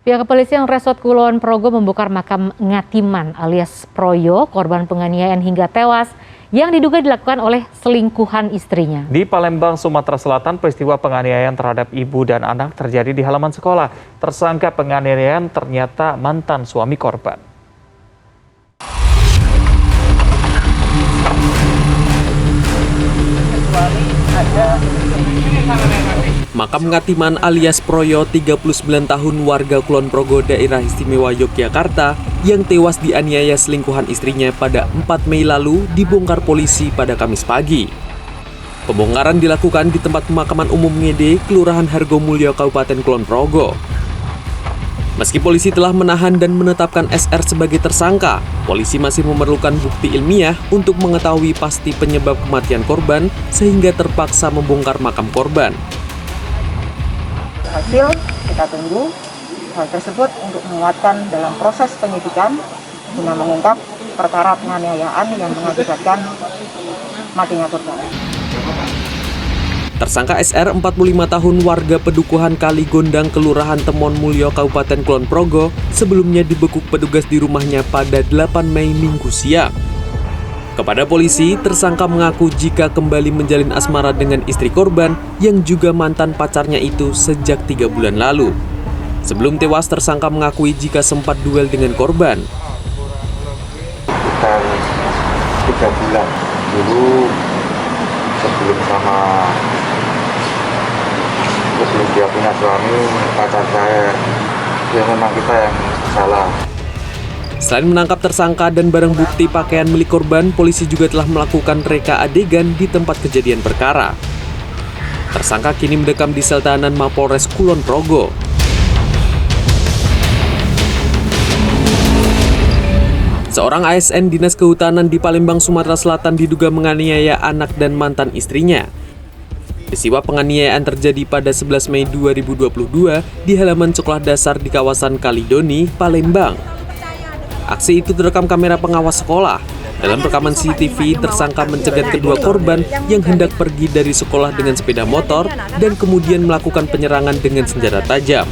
Pihak kepolisian Resort Kulon Progo membongkar makam Ngatiman alias Proyo, korban penganiayaan hingga tewas yang diduga dilakukan oleh selingkuhan istrinya. Di Palembang, Sumatera Selatan, peristiwa penganiayaan terhadap ibu dan anak terjadi di halaman sekolah. Tersangka penganiayaan ternyata mantan suami korban. Makam Ngatiman alias Proyo, 39 tahun, warga Kulon Progo, daerah istimewa Yogyakarta, yang tewas dianiaya selingkuhan istrinya pada 4 Mei lalu dibongkar polisi pada Kamis pagi. Pembongkaran dilakukan di tempat pemakaman umum Ngede, Kelurahan Hargomulyo, Kabupaten Kulon Progo. Meski polisi telah menahan dan menetapkan SR sebagai tersangka, polisi masih memerlukan bukti ilmiah untuk mengetahui pasti penyebab kematian korban sehingga terpaksa membongkar makam korban. Hasil kita tunggu hal tersebut untuk menguatkan dalam proses penyidikan guna mengungkap perkara penganiayaan yang mengakibatkan matinya korban. Tersangka SR, 45 tahun, warga Pedukuhan Kaligondang, Kelurahan Temon Mulyo, Kabupaten Kulon Progo, sebelumnya dibekuk petugas di rumahnya pada 8 Mei Minggu siang. Kepada polisi, tersangka mengaku jika kembali menjalin asmara dengan istri korban yang juga mantan pacarnya itu sejak 3 bulan lalu. Sebelum tewas, tersangka mengakui jika sempat duel dengan korban. Sekitar 3 bulan dulu sebelum dia punya suami, pacar saya, ya memang kita yang salah. Selain menangkap tersangka dan barang bukti pakaian milik korban, polisi juga telah melakukan reka adegan di tempat kejadian perkara. Tersangka kini mendekam di sel tahanan Mapolres Kulon Progo. Seorang ASN Dinas Kehutanan di Palembang, Sumatera Selatan diduga menganiaya anak dan mantan istrinya. Peristiwa penganiayaan terjadi pada 11 Mei 2022 di halaman sekolah dasar di kawasan Kalidoni, Palembang. Aksi itu terekam kamera pengawas sekolah. Dalam rekaman CCTV, tersangka mencegat kedua korban yang hendak pergi dari sekolah dengan sepeda motor dan kemudian melakukan penyerangan dengan senjata tajam.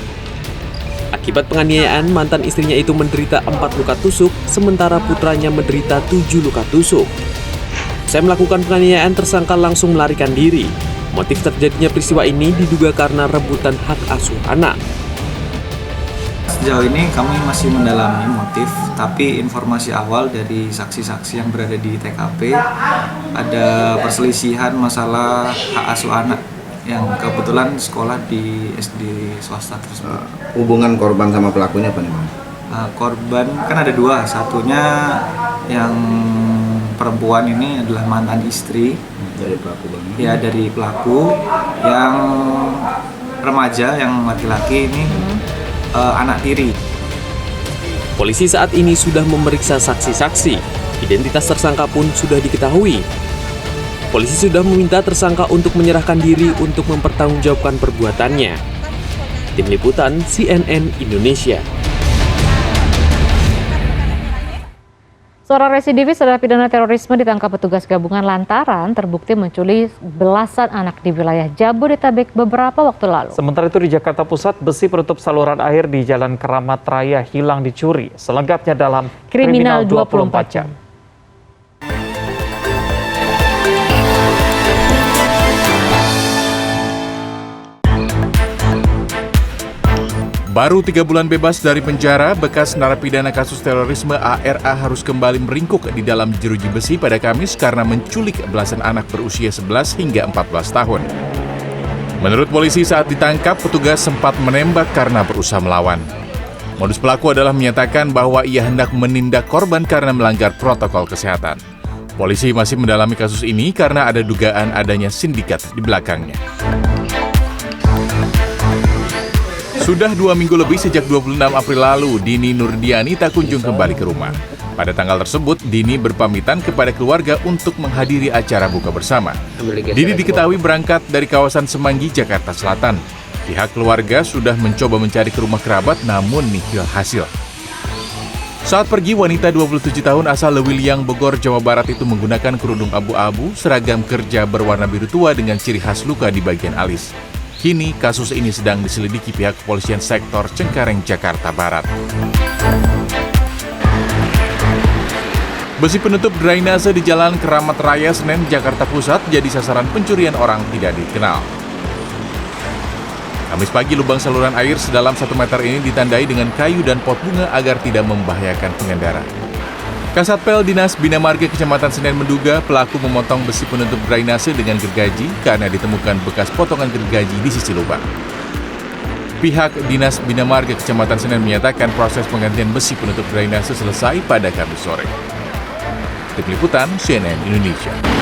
Akibat penganiayaan, mantan istrinya itu menderita 4 luka tusuk, sementara putranya menderita 7 luka tusuk. Usai melakukan penganiayaan, tersangka langsung melarikan diri. Motif terjadinya peristiwa ini diduga karena rebutan hak asuh anak. Sejauh ini kami masih mendalami motif, tapi informasi awal dari saksi-saksi yang berada di TKP ada perselisihan masalah hak asuh anak yang kebetulan sekolah di SD swasta tersebut. Hubungan korban sama pelakunya apa nih, Bang? Korban kan ada 2, satunya yang perempuan ini adalah mantan istri Dari pelaku, Bang? ya, dari pelaku. Yang remaja, yang laki-laki ini anak tiri. Polisi saat ini sudah memeriksa saksi-saksi. Identitas tersangka pun sudah diketahui. Polisi sudah meminta tersangka untuk menyerahkan diri untuk mempertanggungjawabkan perbuatannya. Tim Liputan CNN Indonesia. Seorang residivis narapidana terorisme ditangkap petugas gabungan lantaran terbukti menculik belasan anak di wilayah Jabodetabek beberapa waktu lalu. Sementara itu di Jakarta Pusat, besi penutup saluran air di Jalan Keramat Raya hilang dicuri. Selengkapnya dalam Kriminal 24 Jam. Baru 3 bulan bebas dari penjara, bekas narapidana kasus terorisme ARA harus kembali meringkuk di dalam jeruji besi pada Kamis karena menculik belasan anak berusia 11 hingga 14 tahun. Menurut polisi, saat ditangkap, petugas sempat menembak karena berusaha melawan. Modus pelaku adalah menyatakan bahwa ia hendak menindak korban karena melanggar protokol kesehatan. Polisi masih mendalami kasus ini karena ada dugaan adanya sindikat di belakangnya. Sudah 2 minggu lebih sejak 26 April lalu, Dini Nurdiani tak kunjung kembali ke rumah. Pada tanggal tersebut, Dini berpamitan kepada keluarga untuk menghadiri acara buka bersama. Dini diketahui berangkat dari kawasan Semanggi, Jakarta Selatan. Pihak keluarga sudah mencoba mencari ke rumah kerabat, namun nihil hasil. Saat pergi, wanita 27 tahun asal Lewiliang, Bogor, Jawa Barat itu menggunakan kerudung abu-abu, seragam kerja berwarna biru tua dengan ciri khas luka di bagian alis. Kini kasus ini sedang diselidiki pihak kepolisian sektor Cengkareng, Jakarta Barat. Besi penutup drainase di Jalan Keramat Raya, Senen, Jakarta Pusat jadi sasaran pencurian orang tidak dikenal. Kamis pagi, lubang saluran air sedalam 1 meter ini ditandai dengan kayu dan pot bunga agar tidak membahayakan pengendara. Kasatpel Dinas Bina Marga Kecamatan Senen menduga pelaku memotong besi penutup drainase dengan gergaji karena ditemukan bekas potongan gergaji di sisi lubang. Pihak Dinas Bina Marga Kecamatan Senen menyatakan proses penggantian besi penutup drainase selesai pada Kamis sore. Tim Liputan CNN Indonesia.